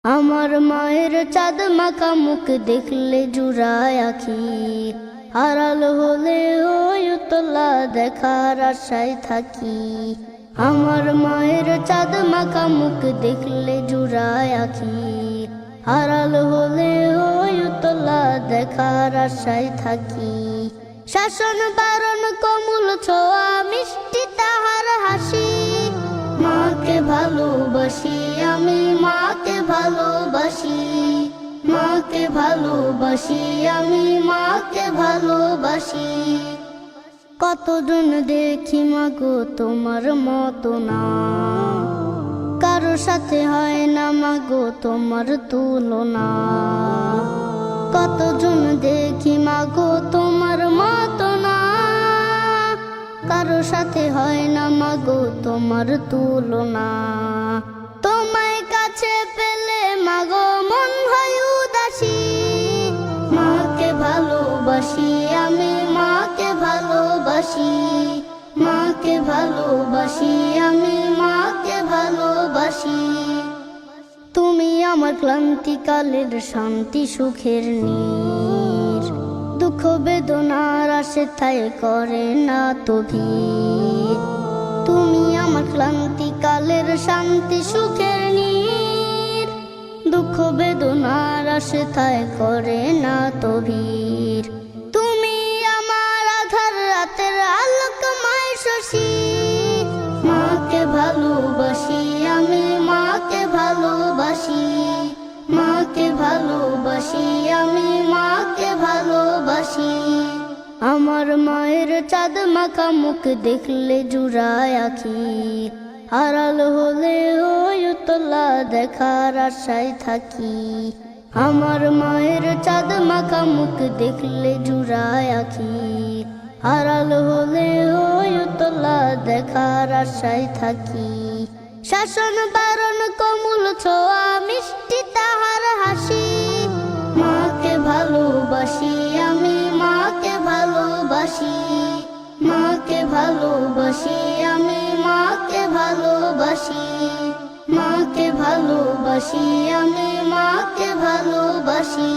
আমার মায়ের চাঁদ মাখা মুখ দেখলে জুড়ায় আখি, আড়াল হলে ওই উতলা দেখার আশায় থাকি। আমার মায়ের চাঁদ মাখা মুখ দেখলে জুড়ায় আখি, আড়াল হলে ওই উতলা দেখার আশায় থাকি। শাসন বারণ কমল ছোঁয়া মিষ্টি তাহার হাসি, মাকে ভালোবাসি আমি মাকে ভালোবাসি, মাকে ভালোবাসি আমি মাকে ভালোবাসি। কতজন দেখি মাগো তোমার মতো না, কারো সাথে হয় না মাগো তোমার তুলনা। কতজন দেখি মাগো তোমার মতো না, কারো সাথে হয় না মাগো তোমার তুলনা। তোমায় কাছে পেলে মাগো মন হয় উদাসী, মাকে ভালোবাসি আমি মাকে ভালোবাসি, মাকে ভালোবাসি আমি মাকে ভালোবাসি। তুমি আমার ক্লান্তিকালের শান্তি সুখের নীর, দুঃখ বেদনার আসে তাই করে না তো ভিড়। তুমি আমার ক্লান্তিকালের শান্তি সুখের নীর, দুঃখ বেদনার আসে তাই করে না তো ভিড়। তুমি আমার আধার রাতের আলোকময় শশী, মাকে ভালোবাসি আমি মাকে ভালোবাসি, মাকে ভালোবাসি আমি মাকে ভালোবাসি। আমার মায়ের চাঁদ মাখা মুখ দেখলে জুড়ায় আখি, আড়াল হলে ওই উতলা দেখার আশায় থাকি। আমার মায়ের চাঁদ মাখা মুখ দেখলে জুড়ায় আখি, আড়াল হলে ওই উতলা দেখার আশায় থাকি। শাসন বারণ কমল ছোঁয়া মিষ্টি তাহার হাসি, মাকে ভালোবাসি আমি মাকে ভালোবাসি, মাকে ভালোবাসি আমি মাকে ভালোবাসি, মাকে ভালোবাসি আমি মাকে ভালোবাসি।